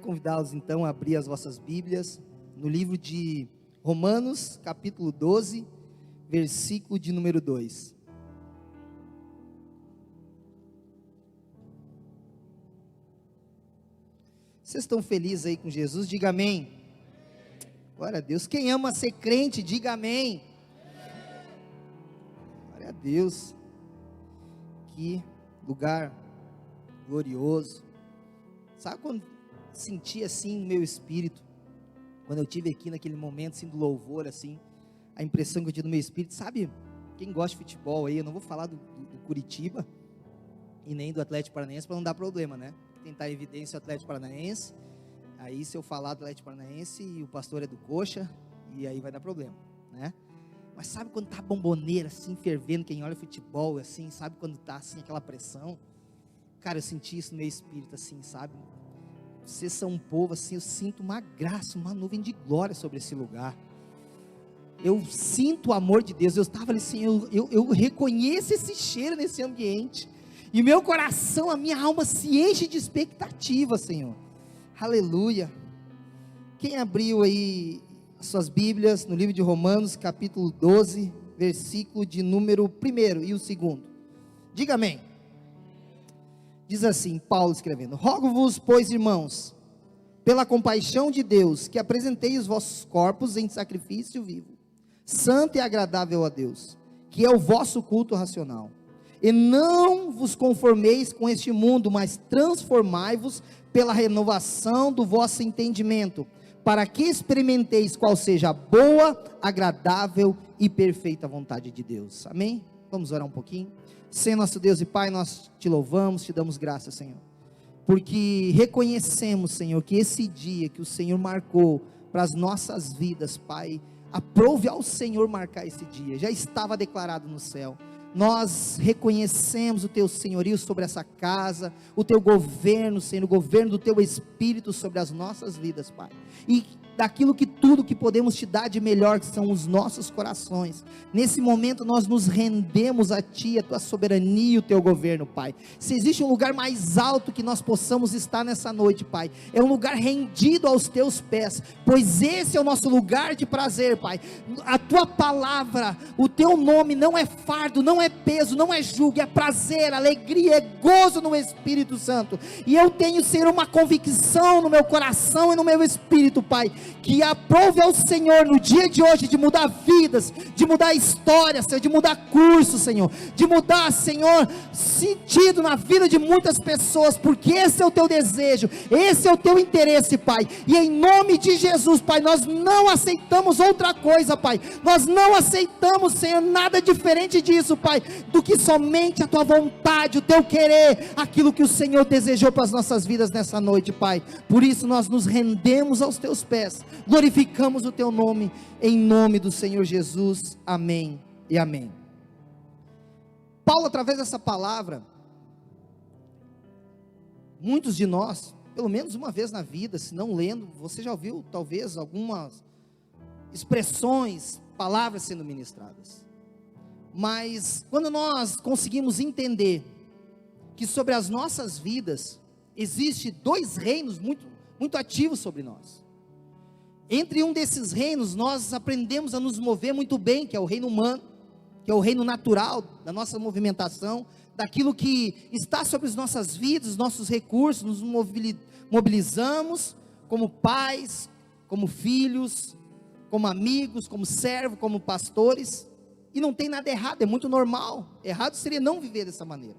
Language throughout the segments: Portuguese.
convidá-los então a abrir as vossas Bíblias no livro de Romanos, capítulo 12, versículo de número 2. Vocês estão felizes aí com Jesus? Diga amém. Glória a Deus. Quem ama ser crente, diga amém. Glória a Deus. Que lugar glorioso. Sabe quando senti assim no meu espírito, quando eu tive aqui naquele momento assim do louvor, assim, a impressão que eu tive no meu espírito, sabe, quem gosta de futebol aí, eu não vou falar do Curitiba e nem do Atlético Paranaense para não dar problema, né? Tentar evidência o Atlético Paranaense, aí se eu falar do Atlético Paranaense e o pastor é do Coxa, e aí vai dar problema, né? Mas sabe quando tá a bomboneira assim, fervendo, quem olha futebol assim, sabe quando tá assim aquela pressão? Cara, eu senti isso no meu espírito assim, sabe? Vocês são um povo assim, eu sinto uma graça, uma nuvem de glória sobre esse lugar. Eu sinto o amor de Deus. Eu estava ali assim, eu reconheço esse cheiro nesse ambiente. E meu coração, a minha alma se enche de expectativa, Senhor. Aleluia. Quem abriu aí as suas Bíblias no livro de Romanos, capítulo 12, versículo de número 1 e o 2. Diga amém. Diz assim, Paulo escrevendo: rogo-vos, pois, irmãos, pela compaixão de Deus, que apresenteis os vossos corpos em sacrifício vivo, santo e agradável a Deus, que é o vosso culto racional. E não vos conformeis com este mundo, mas transformai-vos pela renovação do vosso entendimento, para que experimenteis qual seja a boa, agradável e perfeita vontade de Deus. Amém? Vamos orar um pouquinho. Senhor nosso Deus e Pai, nós te louvamos, te damos graças, Senhor, porque reconhecemos, Senhor, que esse dia que o Senhor marcou para as nossas vidas, Pai, aprove ao Senhor marcar esse dia, já estava declarado no céu. Nós reconhecemos o teu senhorio sobre essa casa, o teu governo, Senhor, o governo do teu Espírito sobre as nossas vidas, Pai, e daquilo que tudo que podemos te dar de melhor, que são os nossos corações. Nesse momento nós nos rendemos a ti, a tua soberania e o teu governo, Pai. Se existe um lugar mais alto que nós possamos estar nessa noite, Pai, é um lugar rendido aos teus pés, pois esse é o nosso lugar de prazer, Pai. A tua palavra, o teu nome não é fardo, não é peso, não é jugo, é prazer, alegria, é gozo no Espírito Santo. E eu tenho, Senhor, uma convicção no meu coração e no meu espírito, Pai, que aprove ao Senhor no dia de hoje de mudar vidas, de mudar histórias, Senhor, de mudar curso, Senhor, de mudar, Senhor, sentido na vida de muitas pessoas, porque esse é o teu desejo, esse é o teu interesse, Pai, e em nome de Jesus, Pai, nós não aceitamos outra coisa, Pai, nós não aceitamos, Senhor, nada diferente disso, Pai, do que somente a tua vontade, o teu querer, aquilo que o Senhor desejou para as nossas vidas nessa noite, Pai. Por isso nós nos rendemos aos teus pés, glorificamos o teu nome, em nome do Senhor Jesus, amém e amém. Paulo, através dessa palavra, muitos de nós, pelo menos uma vez na vida, se não lendo, você já ouviu talvez algumas expressões, palavras sendo ministradas, mas quando nós conseguimos entender que sobre as nossas vidas existe dois reinos muito ativos sobre nós. Entre um desses reinos nós aprendemos a nos mover muito bem, que é o reino humano, que é o reino natural da nossa movimentação, daquilo que está sobre as nossas vidas, os nossos recursos, nos mobilizamos como pais, como filhos, como amigos, como servos, como pastores, e não tem nada errado, é muito normal. Errado seria não viver dessa maneira.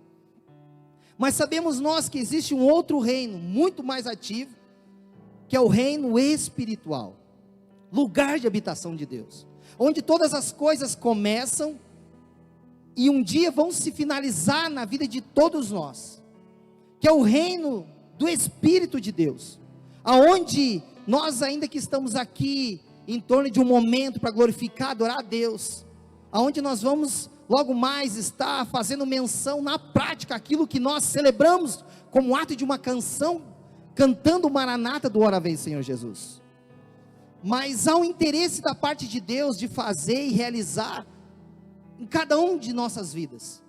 Mas sabemos nós que existe um outro reino muito mais ativo, que é o reino espiritual, lugar de habitação de Deus, onde todas as coisas começam e um dia vão se finalizar na vida de todos nós, que é o reino do Espírito de Deus, aonde nós, ainda que estamos aqui em torno de um momento para glorificar, adorar a Deus, aonde nós vamos logo mais estar fazendo menção na prática, aquilo que nós celebramos como ato de uma canção, cantando o Maranata do Ora Vem Senhor Jesus. Mas há um interesse da parte de Deus de fazer e realizar em cada um de nossas vidas.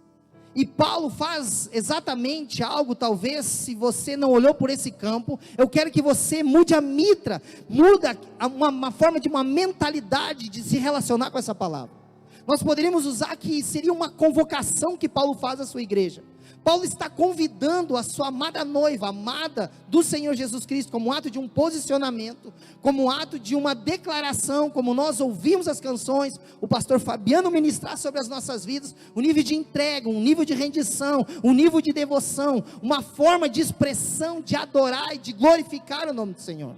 E Paulo faz exatamente algo, talvez, se você não olhou por esse campo, eu quero que você mude a mitra, muda uma forma de uma mentalidade de se relacionar com essa palavra. Nós poderíamos usar que seria uma convocação que Paulo faz à sua igreja. Paulo está convidando a sua amada noiva, amada do Senhor Jesus Cristo, como ato de um posicionamento, como ato de uma declaração, como nós ouvimos as canções, o pastor Fabiano ministrar sobre as nossas vidas, um nível de entrega, um nível de rendição, um nível de devoção, uma forma de expressão, de adorar e de glorificar o nome do Senhor.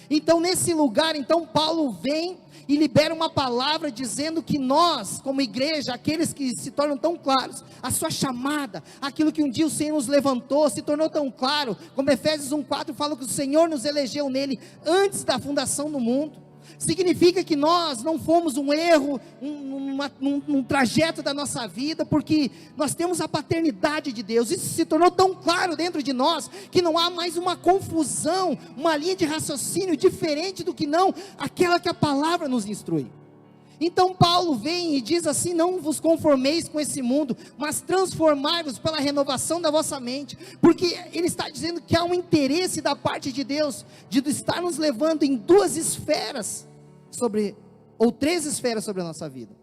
Então nesse lugar, Paulo vem e libera uma palavra dizendo que nós, como igreja, aqueles que se tornam tão claros, a sua chamada, aquilo que um dia o Senhor nos levantou, se tornou tão claro, como Efésios 1,4 fala que o Senhor nos elegeu nele, antes da fundação do mundo. Significa que nós não fomos um erro, um trajeto da nossa vida, porque nós temos a paternidade de Deus. Isso se tornou tão claro dentro de nós, que não há mais uma confusão, uma linha de raciocínio diferente do que não aquela que a palavra nos instrui. Então Paulo vem e diz assim: não vos conformeis com esse mundo, mas transformai-vos pela renovação da vossa mente, porque ele está dizendo que há um interesse da parte de Deus, de estar nos levando em duas esferas, ou três esferas sobre a nossa vida.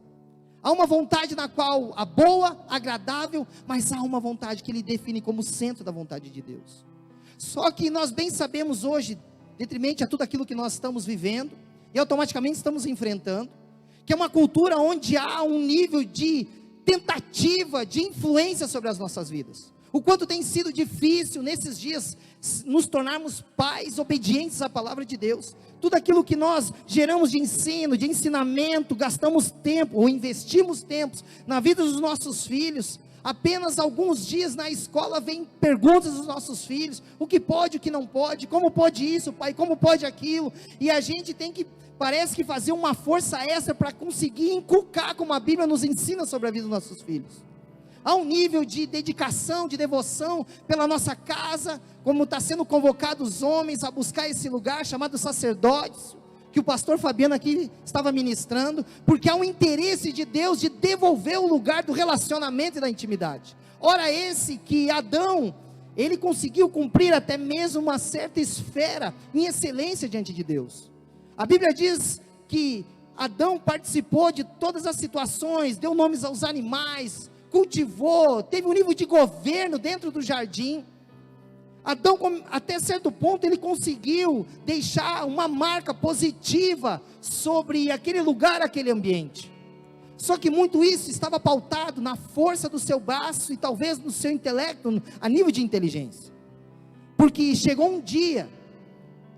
Há uma vontade na qual a boa, agradável, mas há uma vontade que ele define como centro da vontade de Deus. Só que nós bem sabemos hoje, detrimento a tudo aquilo que nós estamos vivendo, e automaticamente estamos enfrentando, que é uma cultura onde há um nível de tentativa, de influência sobre as nossas vidas. O quanto tem sido difícil nesses dias nos tornarmos pais obedientes à palavra de Deus. Tudo aquilo que nós geramos de ensino, de ensinamento, gastamos tempo ou investimos tempos na vida dos nossos filhos. Apenas alguns dias na escola vem perguntas dos nossos filhos: o que pode, o que não pode, como pode isso, pai, como pode aquilo, e a gente tem que, parece que fazer uma força extra para conseguir inculcar como a Bíblia nos ensina sobre a vida dos nossos filhos. Há um nível de dedicação, de devoção pela nossa casa, como está sendo convocado os homens a buscar esse lugar chamado sacerdócio, que o pastor Fabiano aqui estava ministrando, porque há um interesse de Deus de devolver o lugar do relacionamento e da intimidade. Ora esse que Adão, ele conseguiu cumprir até mesmo uma certa esfera em excelência diante de Deus. A Bíblia diz que Adão participou de todas as situações, deu nomes aos animais, cultivou, teve um nível de governo dentro do jardim. Adão, até certo ponto, ele conseguiu deixar uma marca positiva sobre aquele lugar, aquele ambiente. Só que muito isso estava pautado na força do seu braço e talvez no seu intelecto, a nível de inteligência. Porque chegou um dia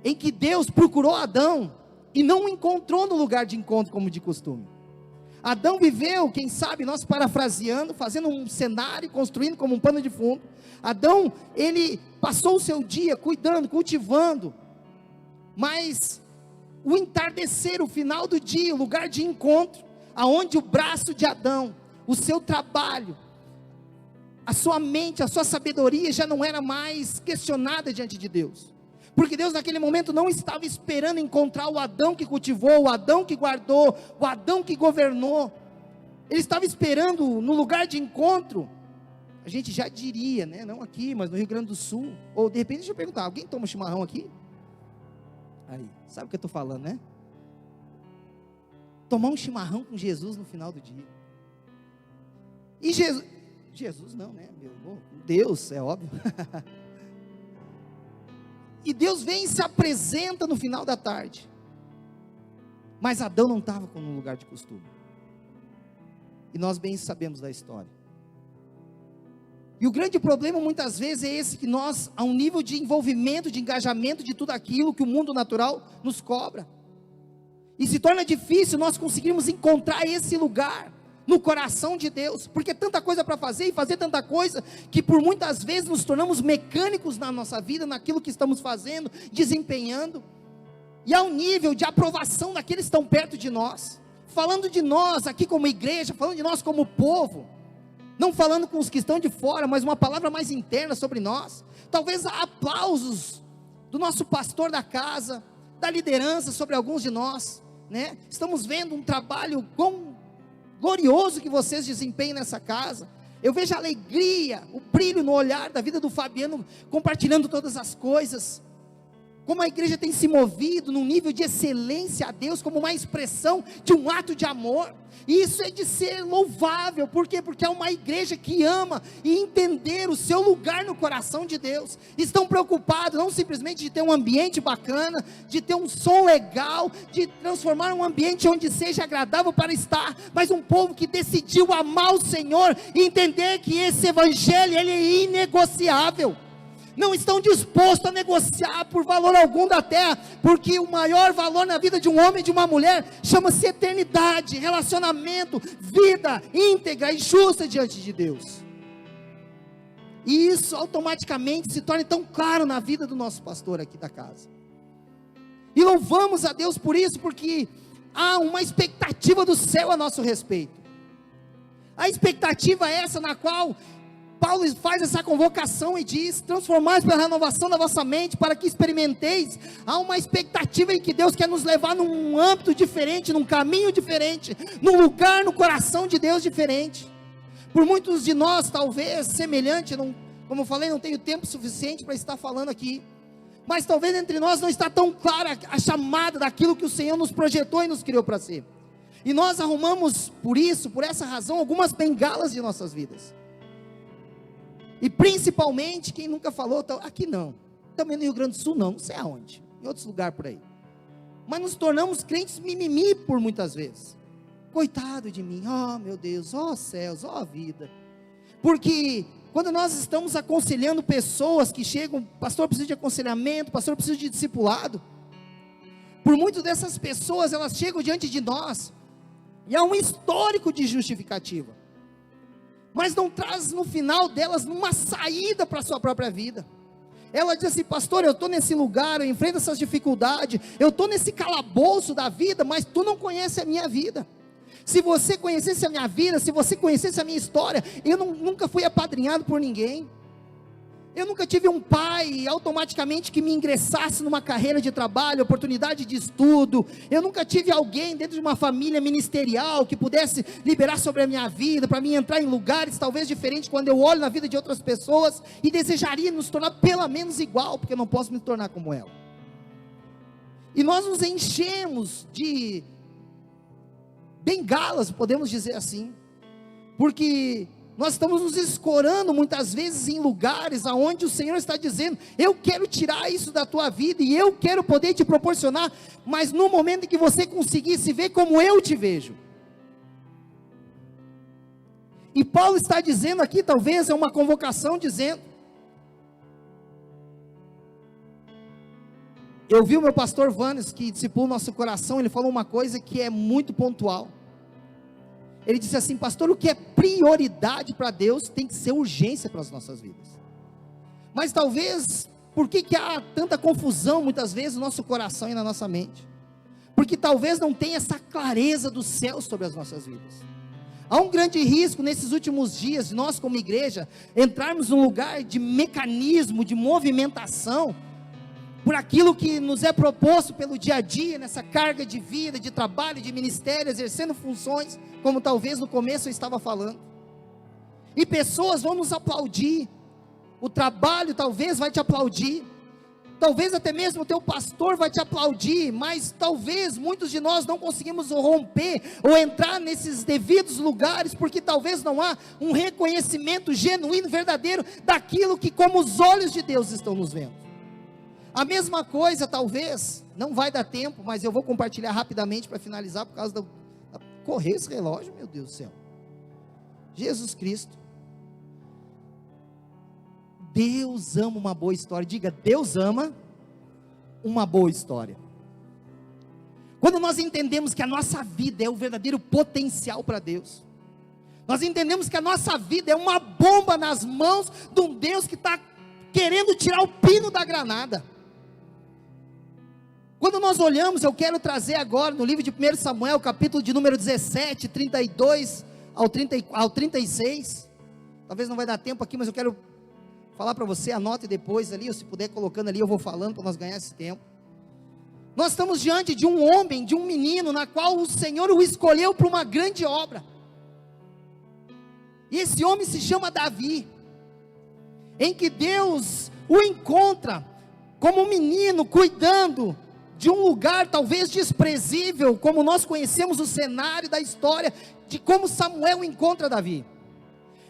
em que Deus procurou Adão e não o encontrou no lugar de encontro como de costume. Adão viveu, quem sabe, nós parafraseando, fazendo um cenário, construindo como um pano de fundo. Adão, ele passou o seu dia cuidando, cultivando, mas o entardecer, o final do dia, o lugar de encontro, aonde o braço de Adão, o seu trabalho, a sua mente, a sua sabedoria já não era mais questionada diante de Deus. Porque Deus naquele momento não estava esperando encontrar o Adão que cultivou, o Adão que guardou, o Adão que governou. Ele estava esperando no lugar de encontro, a gente já diria, né? Não aqui, mas no Rio Grande do Sul. Ou de repente, deixa eu perguntar, alguém toma chimarrão aqui? Aí, sabe o que eu estou falando, né? Tomar um chimarrão com Jesus no final do dia. E Jesus não, né? Deus, é óbvio. E Deus vem e se apresenta no final da tarde. Mas Adão não estava no lugar de costume. E nós bem sabemos da história. E o grande problema muitas vezes é esse, que nós, a um nível de envolvimento, de engajamento de tudo aquilo que o mundo natural nos cobra. E se torna difícil nós conseguirmos encontrar esse lugar no coração de Deus, porque é tanta coisa para fazer, e fazer tanta coisa, que por muitas vezes nos tornamos mecânicos na nossa vida, naquilo que estamos fazendo, desempenhando, e há um nível de aprovação daqueles que estão perto de nós, falando de nós aqui como igreja, falando de nós como povo, não falando com os que estão de fora, mas uma palavra mais interna sobre nós. Talvez há aplausos do nosso pastor da casa, da liderança sobre alguns de nós, né? Estamos vendo um trabalho glorioso que vocês desempenham nessa casa. Eu vejo a alegria, o brilho no olhar da vida do Fabiano, compartilhando todas as coisas. Como a igreja tem se movido num nível de excelência a Deus, como uma expressão de um ato de amor. E isso é de ser louvável. Por quê? Porque é uma igreja que ama e entender o seu lugar no coração de Deus. Estão preocupados não simplesmente de ter um ambiente bacana, de ter um som legal, de transformar um ambiente onde seja agradável para estar, mas um povo que decidiu amar o Senhor e entender que esse evangelho ele é inegociável. Não estão dispostos a negociar por valor algum da terra, porque o maior valor na vida de um homem e de uma mulher chama-se eternidade, relacionamento, vida íntegra e justa diante de Deus. E isso automaticamente se torna tão claro na vida do nosso pastor aqui da casa. E louvamos a Deus por isso, porque há uma expectativa do céu a nosso respeito. A expectativa é essa na qual Paulo faz essa convocação e diz: transformai pela renovação da vossa mente, para que experimenteis. Há uma expectativa em que Deus quer nos levar num âmbito diferente, num caminho diferente, num lugar no coração de Deus diferente. Por muitos de nós, talvez semelhante, como eu falei, não tenho tempo suficiente para estar falando aqui, mas talvez entre nós não está tão clara a chamada daquilo que o Senhor nos projetou e nos criou para ser. E nós arrumamos por essa razão, algumas bengalas de nossas vidas. E principalmente, quem nunca falou, aqui não, também no Rio Grande do Sul não sei aonde, em outros lugares por aí, mas nos tornamos crentes mimimi por muitas vezes. Coitado de mim, oh meu Deus, oh céus, oh vida. Porque quando nós estamos aconselhando pessoas que chegam, pastor, precisa de aconselhamento, pastor, precisa de discipulado, por muitas dessas pessoas, elas chegam diante de nós, e há um histórico de justificativa, mas não traz no final delas uma saída para a sua própria vida. Ela diz assim: pastor, eu estou nesse lugar, eu enfrento essas dificuldades, eu estou nesse calabouço da vida, mas tu não conhece a minha vida. Se você conhecesse a minha vida, se você conhecesse a minha história, eu nunca fui apadrinhado por ninguém. Eu nunca tive um pai automaticamente que me ingressasse numa carreira de trabalho, oportunidade de estudo. Eu nunca tive alguém dentro de uma família ministerial que pudesse liberar sobre a minha vida, para mim entrar em lugares talvez diferentes quando eu olho na vida de outras pessoas e desejaria nos tornar pelo menos igual, porque eu não posso me tornar como ela. E nós nos enchemos de bengalas, podemos dizer assim, porque nós estamos nos escorando muitas vezes em lugares aonde o Senhor está dizendo: eu quero tirar isso da tua vida, e eu quero poder te proporcionar, mas no momento em que você conseguir se ver como eu te vejo. E Paulo está dizendo aqui, talvez é uma convocação dizendo, eu vi o meu pastor Vanes, que discipula o nosso coração, ele falou uma coisa que é muito pontual. Ele disse assim: pastor, o que é prioridade para Deus tem que ser urgência para as nossas vidas. Mas talvez, por que há tanta confusão muitas vezes no nosso coração e na nossa mente? Porque talvez não tenha essa clareza do céu sobre as nossas vidas. Há um grande risco nesses últimos dias, de nós como igreja, entrarmos num lugar de mecanismo, de movimentação, por aquilo que nos é proposto pelo dia a dia, nessa carga de vida, de trabalho, de ministério, exercendo funções, como talvez no começo eu estava falando, e pessoas vão nos aplaudir, o trabalho talvez vai te aplaudir, talvez até mesmo o teu pastor vai te aplaudir, mas talvez muitos de nós não conseguimos romper, ou entrar nesses devidos lugares, porque talvez não há um reconhecimento genuíno, verdadeiro, daquilo que como os olhos de Deus estão nos vendo. A mesma coisa, talvez, não vai dar tempo, mas eu vou compartilhar rapidamente para finalizar, por causa do correr esse relógio, meu Deus do céu. Jesus Cristo. Deus ama uma boa história. Diga: Deus ama uma boa história. Quando nós entendemos que a nossa vida é o verdadeiro potencial para Deus, nós entendemos que a nossa vida é uma bomba nas mãos de um Deus que está querendo tirar o pino da granada. Quando nós olhamos, eu quero trazer agora no livro de 1 Samuel, capítulo de número 17, 32 ao 36, talvez não vai dar tempo aqui, mas eu quero falar para você, anote depois ali, ou se puder colocando ali, eu vou falando para nós ganhar esse tempo. Nós estamos diante de um homem, de um menino, na qual o Senhor o escolheu para uma grande obra. E esse homem se chama Davi, em que Deus o encontra como um menino cuidando de um lugar talvez desprezível, como nós conhecemos o cenário da história de como Samuel encontra Davi.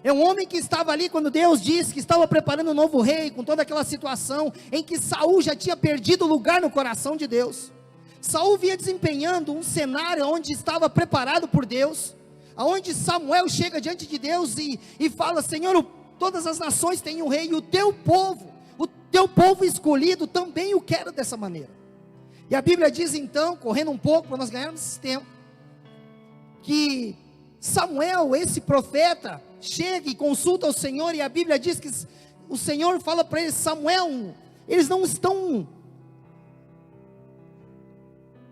É um homem que estava ali quando Deus disse que estava preparando um novo rei, com toda aquela situação em que Saul já tinha perdido lugar no coração de Deus. Saul vinha desempenhando um cenário onde estava preparado por Deus, aonde Samuel chega diante de Deus e fala: Senhor, todas as nações têm um rei, e o teu povo escolhido também o quero dessa maneira. E a Bíblia diz então, correndo um pouco para nós ganharmos esse tempo, que Samuel, esse profeta, chega e consulta o Senhor, e a Bíblia diz que o Senhor fala para ele: Samuel, eles não estão,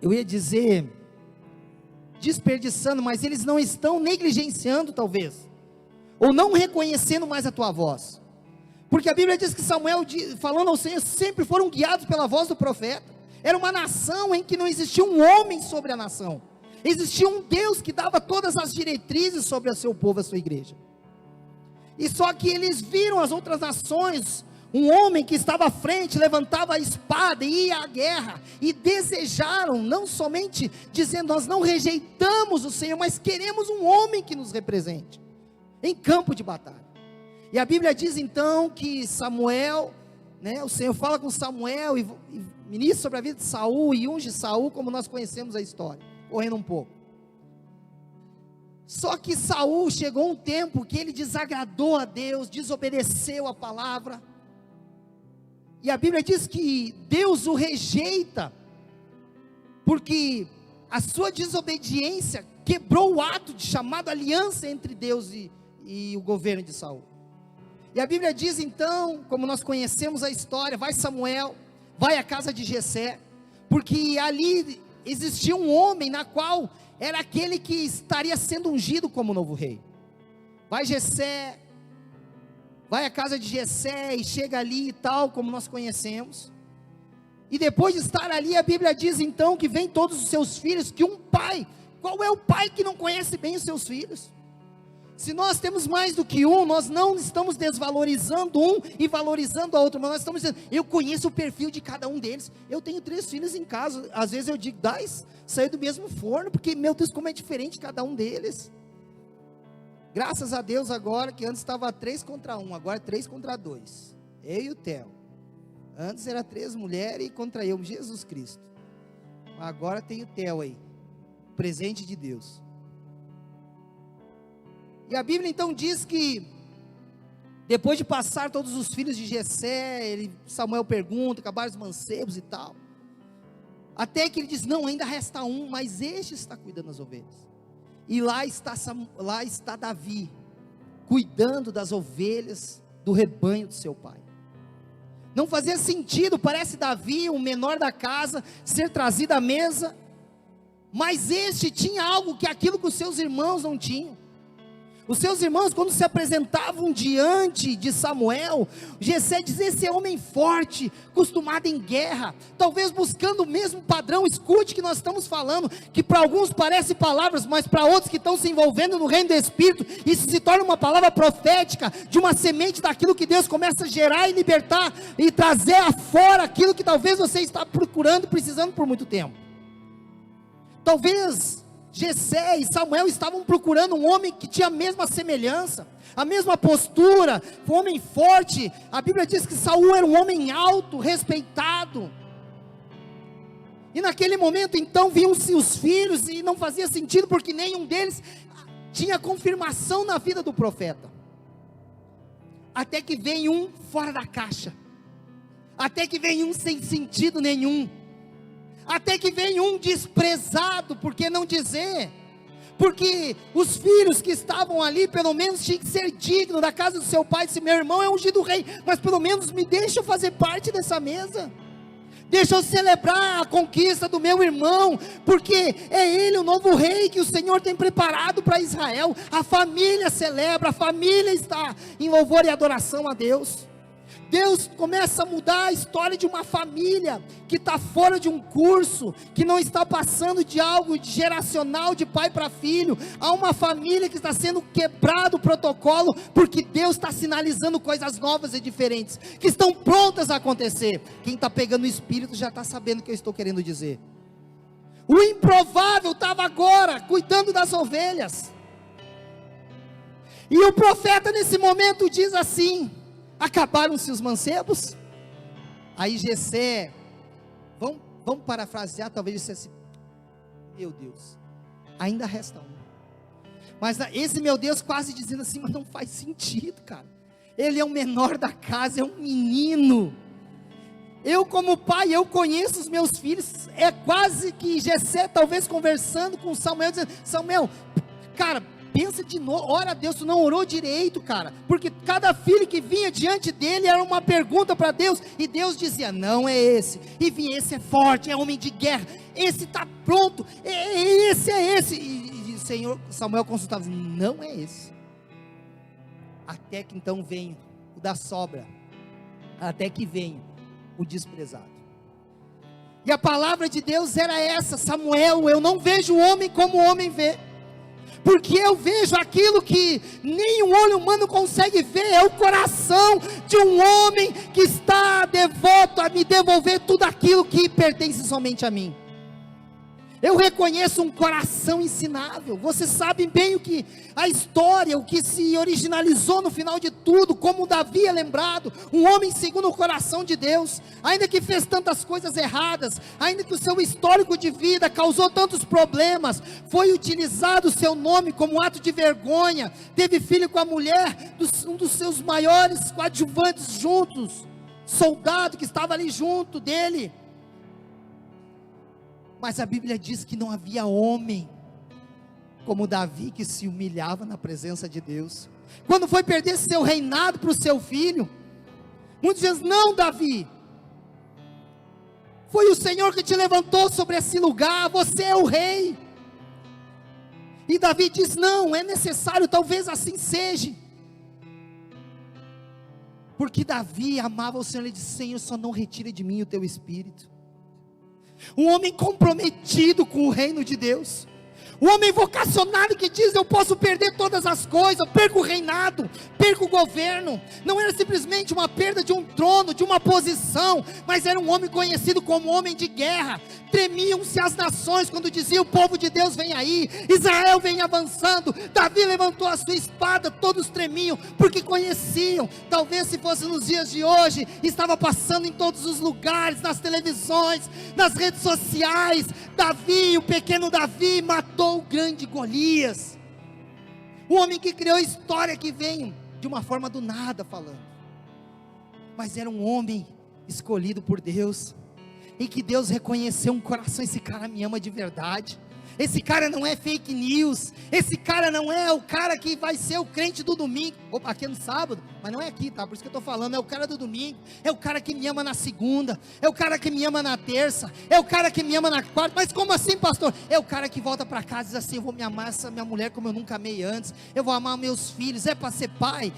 eu ia dizer desperdiçando, mas eles não estão negligenciando talvez, ou não reconhecendo mais a tua voz, porque a Bíblia diz que Samuel, falando ao Senhor, sempre foram guiados pela voz do profeta. Era uma nação em que não existia um homem sobre a nação, existia um Deus que dava todas as diretrizes sobre o seu povo, a sua igreja. E só que eles viram as outras nações, um homem que estava à frente, levantava a espada e ia à guerra, e desejaram, não somente dizendo: nós não rejeitamos o Senhor, mas queremos um homem que nos represente em campo de batalha. E a Bíblia diz então que Samuel, o Senhor fala com Samuel e ministra sobre a vida de Saul e unge Saul, como nós conhecemos a história, correndo um pouco. Só que Saul, chegou um tempo que ele desagradou a Deus, desobedeceu a palavra, e a Bíblia diz que Deus o rejeita, porque a sua desobediência quebrou o ato de chamado aliança entre Deus e o governo de Saul. E a Bíblia diz então, como nós conhecemos a história, vai Samuel, vai à casa de Jessé, porque ali existia um homem na qual era aquele que estaria sendo ungido como novo rei. Vai Jessé, vai à casa de Jessé e chega ali e tal, como nós conhecemos. E depois de estar ali, a Bíblia diz então que vem todos os seus filhos, que um pai, qual é o pai que não conhece bem os seus filhos? Se nós temos mais do que um, nós não estamos desvalorizando um e valorizando a outro, mas nós estamos dizendo: eu conheço o perfil de cada um deles. Eu tenho 3 filhos em casa, às vezes eu digo: saiu do mesmo forno, porque meu Deus, como é diferente cada um deles. Graças a Deus agora, que antes estava 3 contra 1, agora é 3 contra 2, eu e o Theo. Antes era 3 mulheres e contra eu, Jesus Cristo. Agora tem o Theo aí, presente de Deus. E a Bíblia então diz que, depois de passar todos os filhos de Jessé, Samuel pergunta, acabaram os mancebos e tal, até que ele diz: não, ainda resta um, mas este está cuidando das ovelhas. E lá está Davi, cuidando das ovelhas do rebanho de seu pai. Não fazia sentido, parece Davi, o menor da casa, ser trazido à mesa, mas este tinha algo que aquilo que os seus irmãos não tinham. Os seus irmãos, quando se apresentavam diante de Samuel, Jessé dizia: esse é homem forte, acostumado em guerra, talvez buscando o mesmo padrão. Escute que nós estamos falando, que para alguns parece palavras, mas para outros que estão se envolvendo no reino do Espírito, isso se torna uma palavra profética, de uma semente daquilo que Deus começa a gerar e libertar, e trazer afora aquilo que talvez você está procurando, precisando por muito tempo. Talvez Jessé e Samuel estavam procurando um homem que tinha a mesma semelhança, a mesma postura, um homem forte. A Bíblia diz que Saul era um homem alto, respeitado. E naquele momento então vinham-se os filhos, e não fazia sentido, porque nenhum deles tinha confirmação na vida do profeta. Até que vem um fora da caixa, até que vem um sem sentido nenhum, até que vem um desprezado, por que não dizer? Porque os filhos que estavam ali, pelo menos tinham que ser dignos da casa do seu pai. Disse: meu irmão é ungido rei, mas pelo menos me deixa fazer parte dessa mesa, deixa eu celebrar a conquista do meu irmão, porque é ele o novo rei que o Senhor tem preparado para Israel. A família celebra, a família está em louvor e adoração a Deus. Deus começa a mudar a história de uma família que está fora de um curso, que não está passando de algo geracional de pai para filho, a uma família que está sendo quebrado o protocolo, porque Deus está sinalizando coisas novas e diferentes, que estão prontas a acontecer. Quem está pegando o Espírito já está sabendo o que eu estou querendo dizer. O improvável estava agora cuidando das ovelhas, e o profeta nesse momento diz assim: acabaram-se os mancebos? Aí Jessé, vamos parafrasear, talvez disse assim: meu Deus, ainda resta um. Mas esse meu Deus quase dizendo assim: mas não faz sentido, cara, ele é o menor da casa, é um menino. Eu como pai, eu conheço os meus filhos. É quase que Jessé talvez conversando com Samuel, dizendo: Samuel, cara, pensa de novo, ora a Deus, tu não orou direito, cara, porque cada filho que vinha diante dele era uma pergunta para Deus, e Deus dizia: não é esse, e vinha: esse é forte, é homem de guerra, esse está pronto, esse é esse, e Senhor, Samuel consultava: não é esse. Até que então vem o da sobra, até que vem o desprezado. E a palavra de Deus era essa: Samuel, eu não vejo o homem como o homem vê, porque eu vejo aquilo que nem o olho humano consegue ver, é o coração de um homem que está devoto a me devolver tudo aquilo que pertence somente a mim. Eu reconheço um coração ensinável. Você sabe bem o que a história, o que se originalizou no final de tudo, como Davi é lembrado, um homem segundo o coração de Deus, ainda que fez tantas coisas erradas, ainda que o seu histórico de vida causou tantos problemas, foi utilizado o seu nome como um ato de vergonha, teve filho com a mulher, um dos seus maiores coadjuvantes juntos, soldado que estava ali junto dele. Mas a Bíblia diz que não havia homem como Davi que se humilhava na presença de Deus. Quando foi perder seu reinado para o seu filho, muitos dizem: não, Davi, foi o Senhor que te levantou sobre esse lugar, você é o rei. E Davi diz: não, é necessário, talvez assim seja. Porque Davi amava o Senhor, ele disse: Senhor, só não retire de mim o teu espírito. Um homem comprometido com o reino de Deus, um homem vocacionado que diz: eu posso perder todas as coisas, perco o reinado, perco o governo. Não era simplesmente uma perda de um trono, de uma posição, mas era um homem conhecido como homem de guerra. Tremiam-se as nações quando dizia: o povo de Deus vem aí, Israel vem avançando. Davi levantou a sua espada, todos tremiam, porque conheciam. Talvez se fosse nos dias de hoje, estava passando em todos os lugares, nas televisões, nas redes sociais: Davi, o pequeno Davi, matou o grande Golias. Um homem que criou história, que veio de uma forma do nada falando, mas era um homem escolhido por Deus, em que Deus reconheceu um coração: esse cara me ama de verdade, esse cara não é fake news, esse cara não é o cara que vai ser o crente do domingo, opa, aqui é no sábado, mas não é aqui, tá? Por isso que eu estou falando, é o cara do domingo, é o cara que me ama na segunda, é o cara que me ama na terça, é o cara que me ama na quarta. Mas como assim, pastor? É o cara que volta para casa e diz assim: eu vou me amar essa minha mulher como eu nunca amei antes, eu vou amar meus filhos, é para ser pai,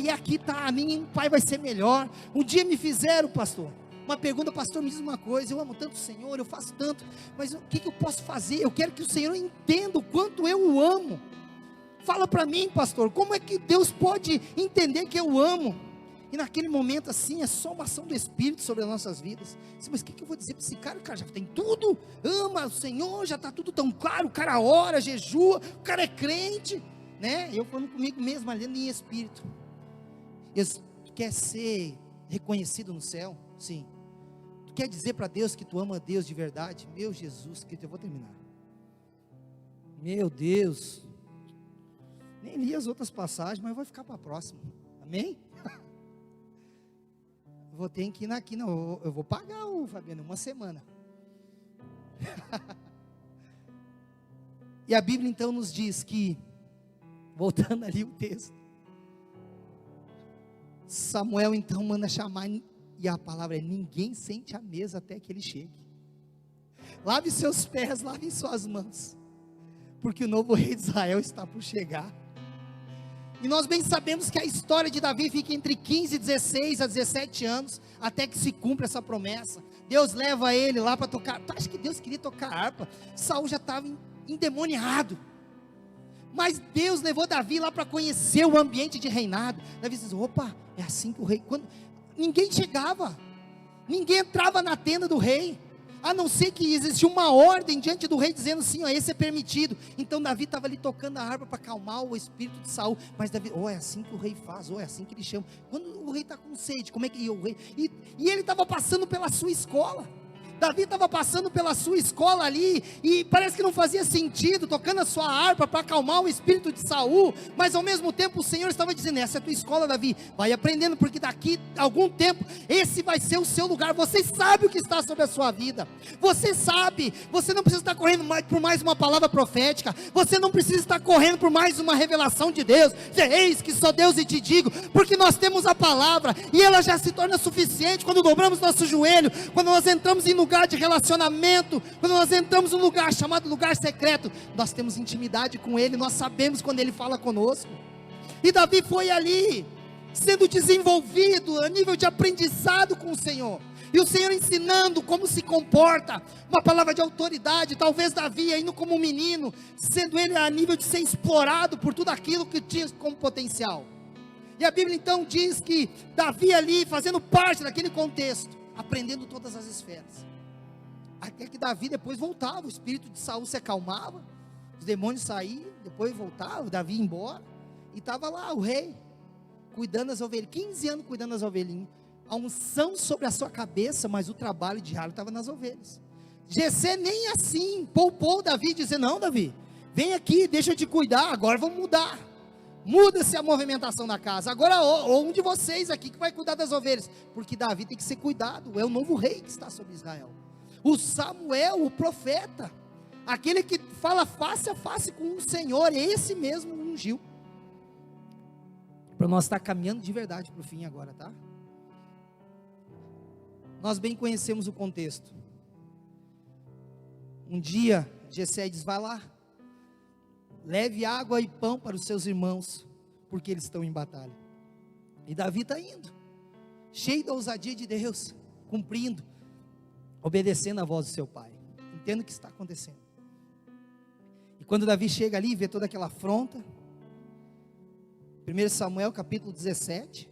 e aqui tá, a mim pai vai ser melhor. Um dia me fizeram, pastor, uma pergunta: pastor, me diz uma coisa, eu amo tanto o Senhor, eu faço tanto, mas o que eu posso fazer? Eu quero que o Senhor entenda o quanto eu o amo. Fala para mim, pastor, como é que Deus pode entender que eu amo? E naquele momento assim, é só uma ação do Espírito sobre as nossas vidas. Mas o que eu vou dizer para esse cara? O cara já tem tudo, ama o Senhor, já está tudo tão claro, o cara ora, jejua, o cara é crente, né? Eu falando comigo mesmo, ali em espírito: tu quer ser reconhecido no céu? Sim. Tu quer dizer para Deus que tu ama a Deus de verdade? Meu Jesus, que eu vou terminar. Meu Deus, nem li as outras passagens, mas vou ficar para a próxima. Amém? Vou ter que ir aqui, não, eu vou pagar o Fabiano uma semana. E a Bíblia então nos diz que, voltando ali o texto, Samuel então manda chamar, e a palavra é: ninguém sente à mesa até que ele chegue. Lave seus pés, lave suas mãos, porque o novo rei de Israel está por chegar. E nós bem sabemos que a história de Davi fica entre 15, 16 a 17 anos, até que se cumpra essa promessa. Deus leva ele lá para tocar. Tu acha que Deus queria tocar harpa? Saul já estava endemoniado. Mas Deus levou Davi lá para conhecer o ambiente de reinado. Davi diz: opa, é assim que o rei... Ninguém chegava, ninguém entrava na tenda do rei, a não ser que existia uma ordem diante do rei, dizendo assim: ó, esse é permitido. Então Davi estava ali tocando a harpa para acalmar o espírito de Saul. Mas Davi, é assim que o rei faz, é assim que ele chama. Quando o rei está com sede, como é que o rei... E ele estava passando pela sua escola. Davi estava passando pela sua escola ali, e parece que não fazia sentido, tocando a sua harpa para acalmar o espírito de Saul, mas ao mesmo tempo o Senhor estava dizendo: essa é a tua escola, Davi, vai aprendendo, porque daqui a algum tempo, esse vai ser o seu lugar. Você sabe o que está sobre a sua vida, você sabe, você não precisa estar correndo por mais uma palavra profética, você não precisa estar correndo por mais uma revelação de Deus, eis que sou Deus e te digo, porque nós temos a palavra, e ela já se torna suficiente, quando dobramos nosso joelho, quando nós entramos em lugar de relacionamento, quando nós entramos num lugar chamado lugar secreto, nós temos intimidade com Ele, nós sabemos quando Ele fala conosco. E Davi foi ali, sendo desenvolvido a nível de aprendizado com o Senhor, e o Senhor ensinando como se comporta, uma palavra de autoridade. Talvez Davi indo como um menino, sendo ele a nível de ser explorado por tudo aquilo que tinha como potencial. E a Bíblia então diz que Davi ali, fazendo parte daquele contexto, aprendendo todas as esferas, até que Davi depois voltava, o espírito de Saul se acalmava, os demônios saíam, depois voltava, Davi ia embora, e estava lá o rei, cuidando das ovelhas, 15 anos cuidando das ovelhinhas, a unção sobre a sua cabeça, mas o trabalho diário estava nas ovelhas. Jessé nem assim poupou Davi, dizendo: não, Davi, vem aqui, deixa eu te cuidar, agora vamos mudar, muda-se a movimentação na casa, agora um de vocês aqui que vai cuidar das ovelhas, porque Davi tem que ser cuidado, é o novo rei que está sobre Israel. O Samuel, o profeta, aquele que fala face a face com o Senhor, esse mesmo ungiu, para nós estar caminhando de verdade para o fim agora, tá? Nós bem conhecemos o contexto. Um dia, Jessé diz: vai lá, leve água e pão para os seus irmãos, porque eles estão em batalha. E Davi está indo, cheio da ousadia de Deus, cumprindo, obedecendo a voz do seu pai. Entenda o que está acontecendo. E quando Davi chega ali, vê toda aquela afronta, 1 Samuel capítulo 17,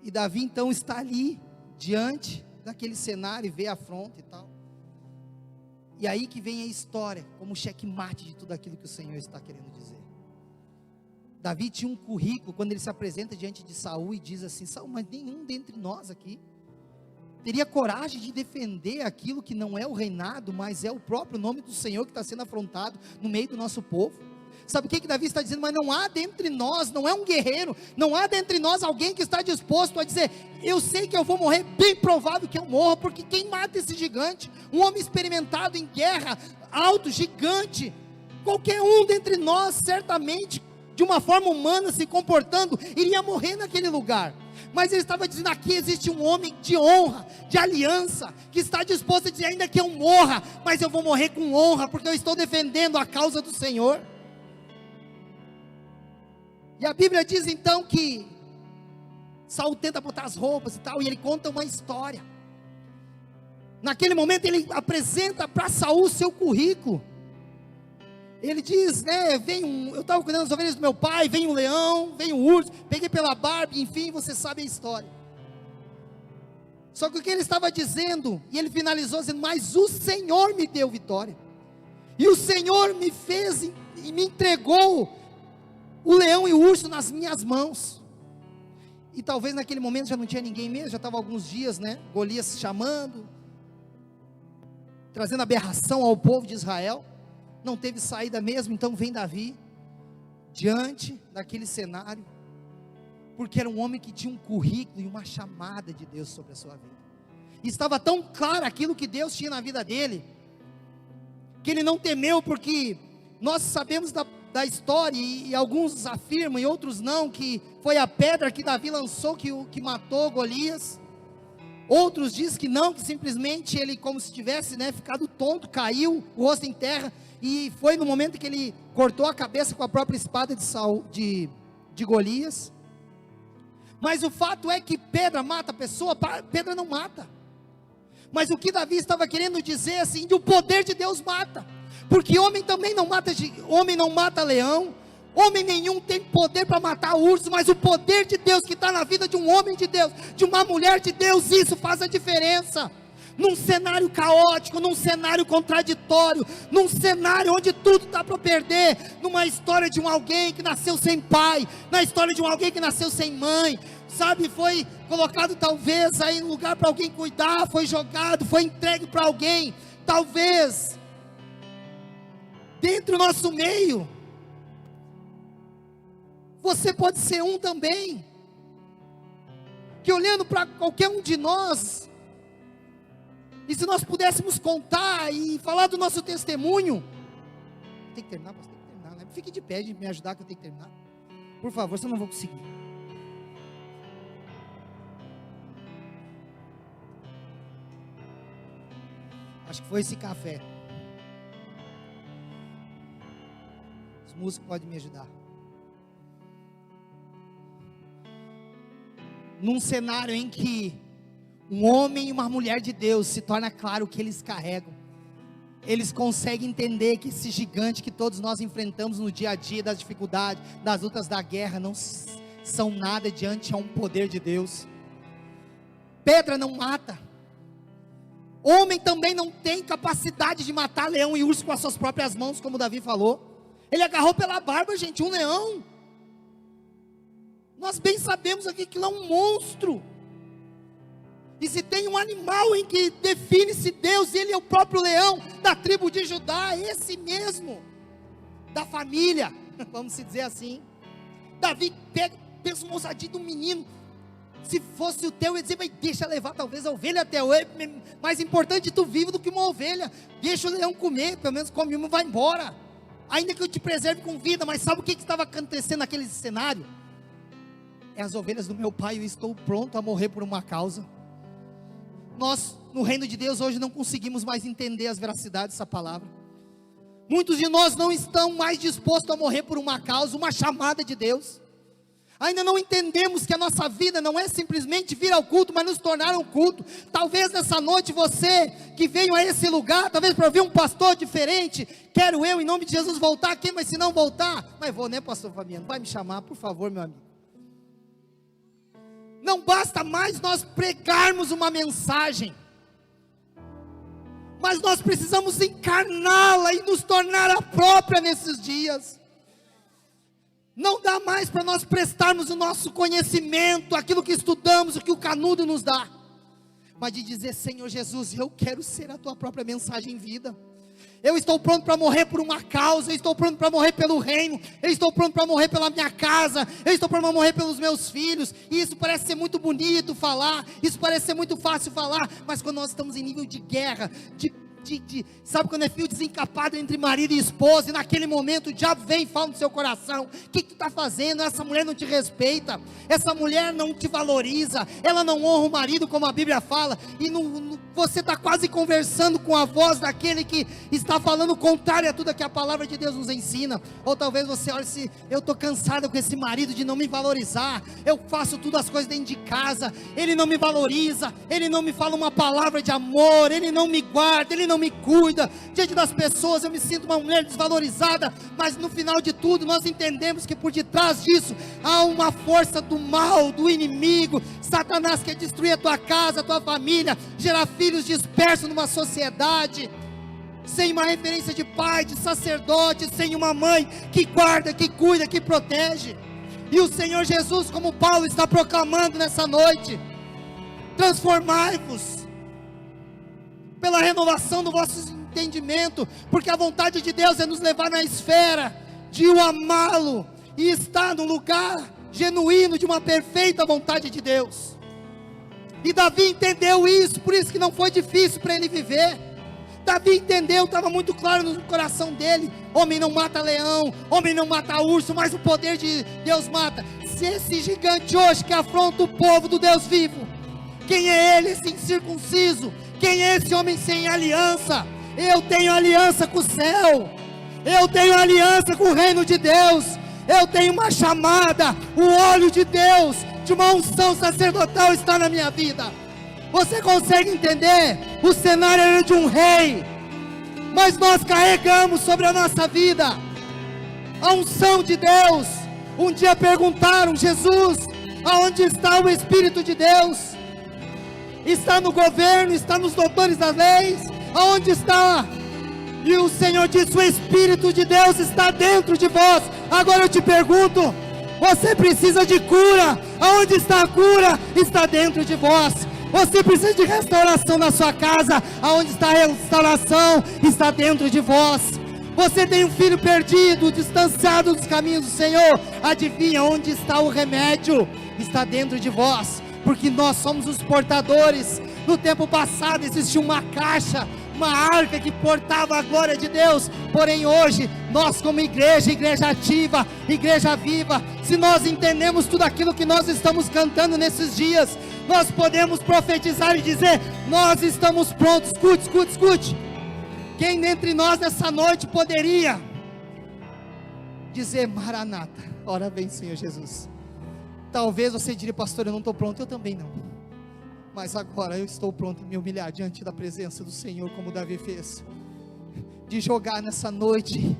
e Davi então está ali, diante daquele cenário, e vê a afronta e tal, e aí que vem a história, como checkmate de tudo aquilo que o Senhor está querendo dizer. Davi tinha um currículo, quando ele se apresenta diante de Saul, e diz assim: Saul, mas nenhum dentre nós aqui teria coragem de defender aquilo que não é o reinado, mas é o próprio nome do Senhor que está sendo afrontado no meio do nosso povo. Sabe o que Davi está dizendo? Mas não há dentre nós, não é um guerreiro, não há dentre nós alguém que está disposto a dizer: eu sei que eu vou morrer, bem provável que eu morra, porque quem mata esse gigante, um homem experimentado em guerra, alto, gigante, qualquer um dentre nós, certamente, de uma forma humana, se comportando, iria morrer naquele lugar. Mas ele estava dizendo: aqui existe um homem de honra, de aliança, que está disposto a dizer: ainda que eu morra, mas eu vou morrer com honra, porque eu estou defendendo a causa do Senhor. E a Bíblia diz então que Saul tenta botar as roupas e tal, e ele conta uma história. Naquele momento ele apresenta para Saul o seu currículo. Ele diz, né, eu estava cuidando das ovelhas do meu pai, vem um leão, vem um urso, peguei pela barba, enfim, você sabe a história. Só que o que ele estava dizendo, e ele finalizou dizendo: mas o Senhor me deu vitória, e o Senhor me fez e me entregou o leão e o urso nas minhas mãos. E talvez naquele momento já não tinha ninguém mesmo, já estava alguns dias, né, Golias chamando, trazendo aberração ao povo de Israel, não teve saída mesmo. Então vem Davi, diante daquele cenário, porque era um homem que tinha um currículo e uma chamada de Deus sobre a sua vida, e estava tão claro aquilo que Deus tinha na vida dele, que ele não temeu, porque nós sabemos da história, e alguns afirmam e outros não, que foi a pedra que Davi lançou que matou Golias. Outros dizem que não, que simplesmente ele, como se tivesse, ficado tonto, caiu, o rosto em terra, e foi no momento que ele cortou a cabeça com a própria espada de Golias. Mas o fato é que pedra mata a pessoa, pedra não mata. Mas o que Davi estava querendo dizer assim, o poder de Deus mata, porque homem também não mata, homem não mata leão, homem nenhum tem poder para matar urso, mas o poder de Deus que está na vida de um homem de Deus, de uma mulher de Deus, isso faz a diferença. Num cenário caótico, num cenário contraditório, num cenário onde tudo está para perder, numa história de alguém que nasceu sem pai, na história de alguém que nasceu sem mãe, sabe, foi colocado talvez aí no lugar para alguém cuidar, foi jogado, foi entregue para alguém, talvez, dentro do nosso meio, você pode ser um também, que olhando para qualquer um de nós, e se nós pudéssemos contar e falar do nosso testemunho, tem que terminar, pastor, tem que terminar, né? Fique de pé de me ajudar que eu tenho que terminar, por favor, senão eu não vou conseguir. Acho que foi esse café. Os músicos podem me ajudar. Num cenário em que um homem e uma mulher de Deus se torna claro o que eles carregam, eles conseguem entender que esse gigante que todos nós enfrentamos no dia a dia, das dificuldades, das lutas da guerra, não são nada diante a um poder de Deus. Pedra não mata. Homem também não tem capacidade de matar leão e urso com as suas próprias mãos, como Davi falou. Ele agarrou pela barba, gente, um leão. Nós bem sabemos aqui que ele é um monstro. E se tem um animal em que define-se Deus, ele é o próprio leão da tribo de Judá, esse mesmo, da família, vamos se dizer assim. Davi pensa uma ousadia do menino. Se fosse o teu, eu ia dizer, mas deixa levar talvez a ovelha até o mais importante, tu vivo do que uma ovelha. Deixa o leão comer, pelo menos come uma e vai embora. Ainda que eu te preserve com vida, mas sabe o que estava acontecendo naquele cenário? É as ovelhas do meu pai, eu estou pronto a morrer por uma causa. Nós, no reino de Deus, hoje não conseguimos mais entender as veracidades dessa palavra. Muitos de nós não estão mais dispostos a morrer por uma causa, uma chamada de Deus. Ainda não entendemos que a nossa vida não é simplesmente vir ao culto, mas nos tornar um culto. Talvez nessa noite você que veio a esse lugar, talvez para ouvir um pastor diferente, quero eu em nome de Jesus voltar, quem vai se não voltar? Mas vou, né, pastor Fabiano? Vai me chamar, por favor, meu amigo. Não basta mais nós pregarmos uma mensagem, mas nós precisamos encarná-la e nos tornar a própria nesses dias. Não dá mais para nós prestarmos o nosso conhecimento, aquilo que estudamos, o que o canudo nos dá, mas de dizer, Senhor Jesus, eu quero ser a tua própria mensagem em vida. Eu estou pronto para morrer por uma causa, eu estou pronto para morrer pelo reino, eu estou pronto para morrer pela minha casa, eu estou pronto para morrer pelos meus filhos. E isso parece ser muito bonito falar, isso parece ser muito fácil falar, mas quando nós estamos em nível de guerra, sabe quando é fio desencapado entre marido e esposa, e naquele momento o diabo vem e fala no seu coração, o que tu está fazendo? Essa mulher não te respeita, essa mulher não te valoriza, ela não honra o marido como a Bíblia fala, e você está quase conversando com a voz daquele que está falando contrário a tudo que a palavra de Deus nos ensina. Ou talvez você olhe se eu estou cansado com esse marido de não me valorizar, eu faço tudo as coisas dentro de casa, ele não me valoriza, ele não me fala uma palavra de amor, ele não me guarda, ele não me cuida, diante das pessoas eu me sinto uma mulher desvalorizada. Mas no final de tudo nós entendemos que por detrás disso há uma força do mal, do inimigo. Satanás quer destruir a tua casa, a tua família, gerar filhos dispersos numa sociedade, sem uma referência de pai, de sacerdote, sem uma mãe que guarda, que cuida, que protege. E o Senhor Jesus, como Paulo está proclamando nessa noite, transformai-vos pela renovação do vosso entendimento, porque a vontade de Deus é nos levar na esfera de o amá-lo, e estar no lugar genuíno de uma perfeita vontade de Deus. E Davi entendeu isso, por isso que não foi difícil para ele viver. Davi entendeu, estava muito claro no coração dele, homem não mata leão, homem não mata urso, mas o poder de Deus mata. Se esse gigante hoje que afronta o povo do Deus vivo, Quem é ele, esse incircunciso? Quem é esse homem sem aliança? Eu tenho aliança com o céu, eu tenho aliança com o reino de Deus, eu tenho uma chamada, o óleo de Deus, de uma unção sacerdotal está na minha vida. Você consegue entender? O cenário era de um rei, mas nós carregamos sobre a nossa vida a unção de Deus. Um dia perguntaram: Jesus, aonde está o Espírito de Deus? Está no governo, está nos doutores das leis, aonde está? E o Senhor disse: o Espírito de Deus está dentro de vós. Agora eu te pergunto, você precisa de cura? Aonde está a cura? Está dentro de vós. Você precisa de restauração na sua casa? Aonde está a restauração? Está dentro de vós. Você tem um filho perdido, distanciado dos caminhos do Senhor? Adivinha onde está o remédio? Está dentro de vós, porque nós somos os portadores. No tempo passado existia uma caixa, uma arca que portava a glória de Deus. Porém hoje, nós como igreja, igreja ativa, igreja viva, se nós entendemos tudo aquilo que nós estamos cantando nesses dias, nós podemos profetizar e dizer: nós estamos prontos. Escute. Quem dentre nós nessa noite poderia dizer: Maranata, ora vem Senhor Jesus? Talvez você diria: pastor, eu não estou pronto. Eu também não, mas agora eu estou pronto a me humilhar diante da presença do Senhor, como Davi fez, de jogar nessa noite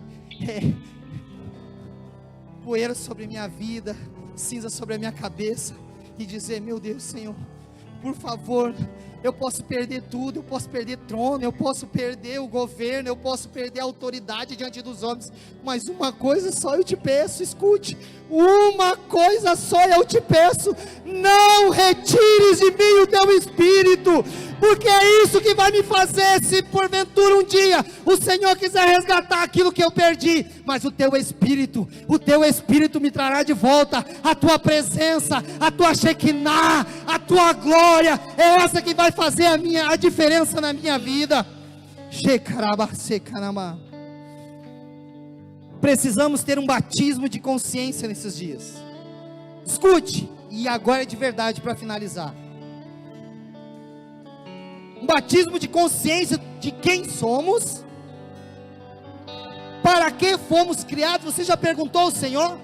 poeira sobre minha vida, cinza sobre a minha cabeça, e dizer: meu Deus, Senhor, por favor, eu posso perder tudo, eu posso perder trono, eu posso perder o governo, eu posso perder a autoridade diante dos homens, mas uma coisa só eu te peço, escute, uma coisa só eu te peço: não retires de mim o teu Espírito, porque é isso que vai me fazer, se porventura um dia o Senhor quiser resgatar aquilo que eu perdi, mas o teu Espírito me trará de volta a tua presença, a tua Shekinah, a tua glória, é essa que vai fazer a diferença na minha vida. Precisamos ter um batismo de consciência nesses dias. Escute, e agora é de verdade para finalizar. Um batismo de consciência de quem somos, para que fomos criados. Você já perguntou ao Senhor?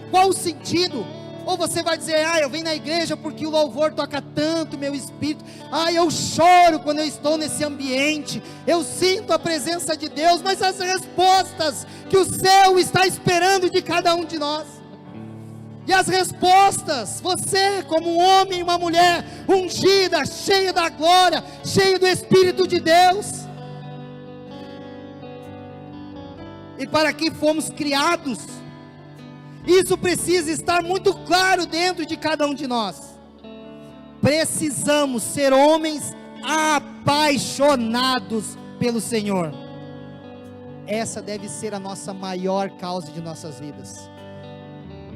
Qual o sentido? Ou você vai dizer: eu venho na igreja porque o louvor toca tanto meu espírito, eu choro quando eu estou nesse ambiente, eu sinto a presença de Deus. Mas as respostas que o céu está esperando de cada um de nós, e as respostas, você como um homem e uma mulher ungida, cheia da glória, cheio do Espírito de Deus, e para que fomos criados, isso precisa estar muito claro dentro de cada um de nós. Precisamos ser homens apaixonados pelo Senhor. Essa deve ser a nossa maior causa de nossas vidas.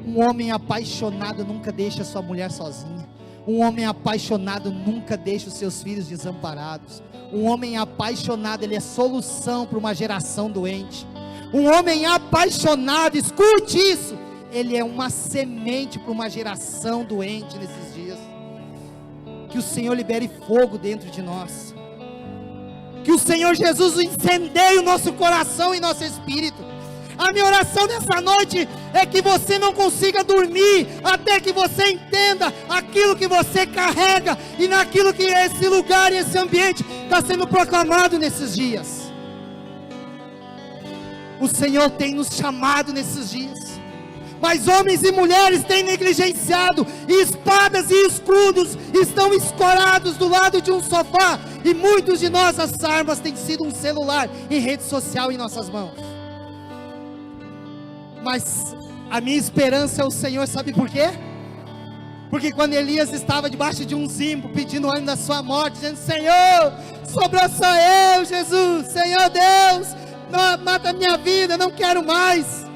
Um homem apaixonado nunca deixa sua mulher sozinha. Um homem apaixonado nunca deixa os seus filhos desamparados. Um homem apaixonado, ele é solução para uma geração doente. Um homem apaixonado, escute isso, ele é uma semente para uma geração doente nesses dias. Que o Senhor libere fogo dentro de nós, que o Senhor Jesus incendeie o nosso coração e nosso espírito. A minha oração nessa noite é que você não consiga dormir até que você entenda aquilo que você carrega, e naquilo que esse lugar e esse ambiente está sendo proclamado nesses dias. O Senhor tem nos chamado nesses dias, mas homens e mulheres têm negligenciado, e espadas e escudos estão escorados do lado de um sofá, e muitos de nós, as armas têm sido um celular e rede social em nossas mãos. Mas a minha esperança é o Senhor, sabe por quê? Porque quando Elias estava debaixo de um zimbo, pedindo o ânimo da sua morte, dizendo: Senhor, sobrou só eu, Jesus, Senhor Deus, não, mata a minha vida, não quero mais.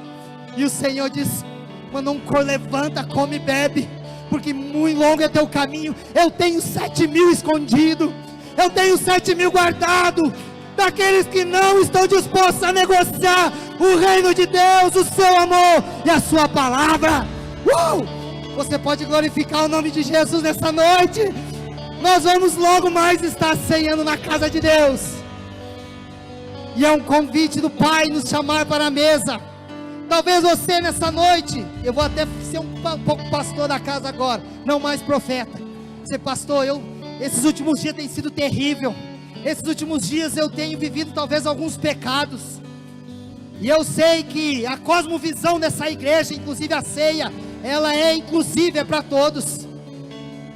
E o Senhor diz: quando um cor levanta, come e bebe, porque muito longo é teu caminho. Eu tenho 7.000 escondido, eu tenho 7.000 guardado, daqueles que não estão dispostos a negociar o reino de Deus, o seu amor e a sua palavra. Você pode glorificar o nome de Jesus nessa noite? Nós vamos logo mais estar ceando na casa de Deus. E é um convite do Pai nos chamar para a mesa. Talvez você nessa noite, eu vou até ser um pouco pastor da casa agora, não mais profeta. Ser pastor, esses últimos dias tem sido terrível. Esses últimos dias eu tenho vivido talvez alguns pecados. E eu sei que a cosmovisão dessa igreja, inclusive a ceia, ela é inclusive, é para todos.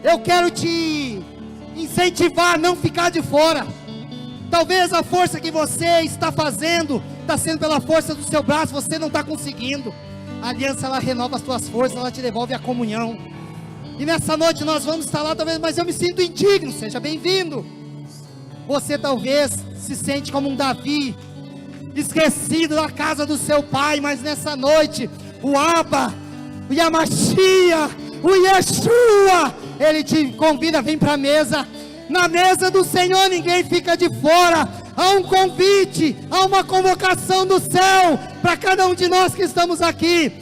Eu quero te incentivar a não ficar de fora. Talvez a força que você está fazendo, está sendo pela força do seu braço, você não está conseguindo. A aliança, ela renova as tuas forças, ela te devolve a comunhão. E nessa noite nós vamos estar lá, talvez, mas eu me sinto indigno, seja bem-vindo. Você talvez se sente como um Davi, esquecido da casa do seu pai, mas nessa noite, o Abba, o Yamashia, o Yeshua, ele te convida, vem para a mesa. Na mesa do Senhor ninguém fica de fora. Há um convite, há uma convocação do céu para cada um de nós que estamos aqui.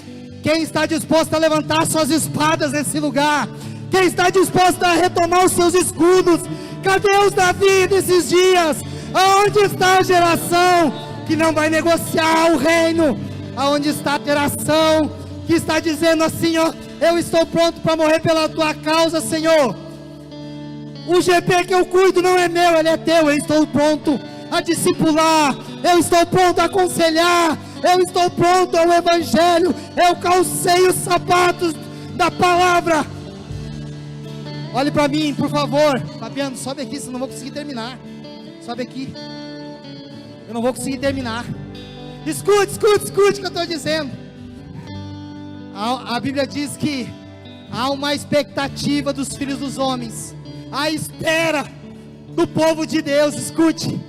Quem está disposto a levantar suas espadas nesse lugar? Quem está disposto a retomar os seus escudos? Cadê os Davi desses dias? Aonde está a geração que não vai negociar o reino? Aonde está a geração que está dizendo assim, ó, eu estou pronto para morrer pela tua causa, Senhor. O GP que eu cuido não é meu, ele é teu. Eu estou pronto a discipular, eu estou pronto a aconselhar, eu estou pronto ao evangelho. Eu calcei os sapatos da palavra. Olhe para mim, por favor. Fabiano, sobe aqui, senão eu não vou conseguir terminar. Sobe aqui. Eu não vou conseguir terminar. Escute o que eu estou dizendo. A Bíblia diz que há uma expectativa dos filhos dos homens, a espera do povo de Deus. Escute,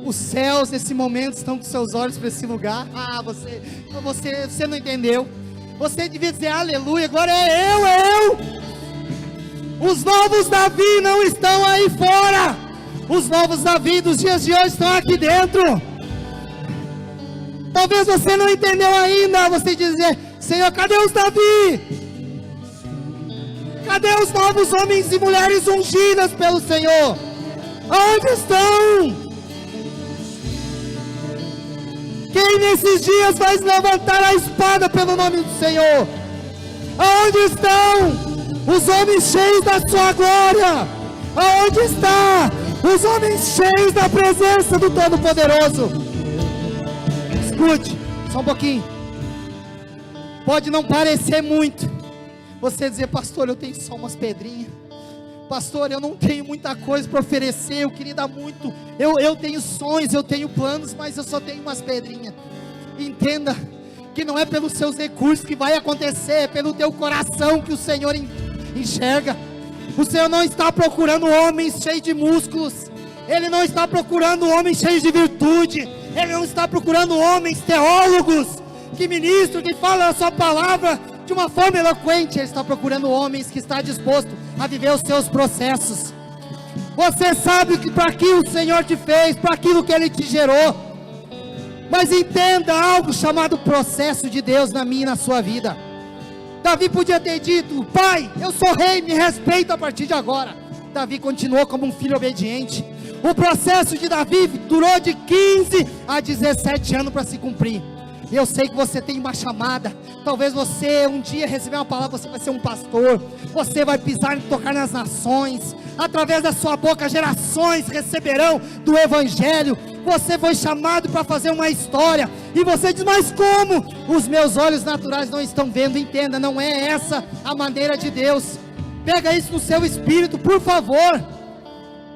os céus nesse momento estão com seus olhos para esse lugar. Você não entendeu. Você devia dizer aleluia, agora é eu. Os novos Davi não estão aí fora. Os novos Davi dos dias de hoje estão aqui dentro. Talvez você não entendeu ainda. Você dizer, Senhor, cadê os Davi? Cadê os novos homens e mulheres ungidas pelo Senhor? Onde estão? Quem nesses dias vai levantar a espada pelo nome do Senhor? Aonde estão os homens cheios da sua glória? Aonde está os homens cheios da presença do Todo-Poderoso? Escute, só um pouquinho. Pode não parecer muito você dizer, pastor, eu tenho só umas pedrinhas. Pastor, eu não tenho muita coisa para oferecer, eu queria dar muito. Eu tenho sonhos, eu tenho planos, mas eu só tenho umas pedrinhas. Entenda que não é pelos seus recursos que vai acontecer, é pelo teu coração que o Senhor enxerga. O Senhor não está procurando homens cheios de músculos. Ele não está procurando homens cheios de virtude. Ele não está procurando homens teólogos que ministram, que falam a sua palavra de uma forma eloquente. Ele está procurando homens que estão dispostos a viver os seus processos. Você sabe que para que o Senhor te fez, para aquilo que Ele te gerou. Mas entenda algo chamado processo de Deus na minha e na sua vida. Davi podia ter dito, pai, eu sou rei, me respeita a partir de agora. Davi continuou como um filho obediente. O processo de Davi durou de 15 a 17 anos para se cumprir. Eu sei que você tem uma chamada. Talvez você um dia receber uma palavra, você vai ser um pastor. Você vai pisar e tocar nas nações. Através da sua boca, gerações receberão do Evangelho. Você foi chamado para fazer uma história. E você diz, mas como? Os meus olhos naturais não estão vendo. Entenda, não é essa a maneira de Deus. Pega isso no seu espírito, por favor.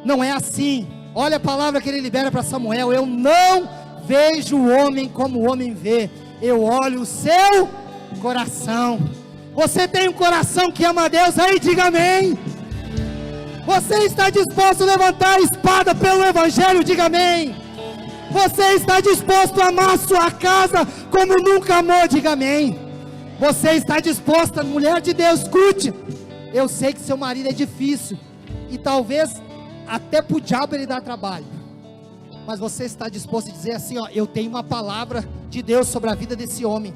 Não é assim. Olha a palavra que ele libera para Samuel. Eu não vejo o homem como o homem vê. Eu olho o seu coração. Você tem um coração que ama a Deus? Aí diga amém. Você está disposto a levantar a espada pelo Evangelho? Diga amém. Você está disposto a amar a sua casa como nunca amou? Diga amém. Você está disposta, mulher de Deus, escute. Eu sei que seu marido é difícil. E talvez até para o diabo ele dá trabalho. Mas você está disposto a dizer assim, ó, eu tenho uma palavra de Deus sobre a vida desse homem.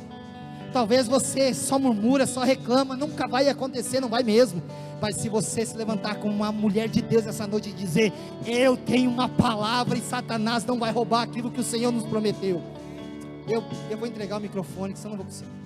Talvez você só murmura, só reclama, nunca vai acontecer, não vai mesmo. Mas se você se levantar como uma mulher de Deus essa noite e dizer: eu tenho uma palavra e Satanás não vai roubar aquilo que o Senhor nos prometeu. Eu vou entregar o microfone, que senão eu não vou conseguir.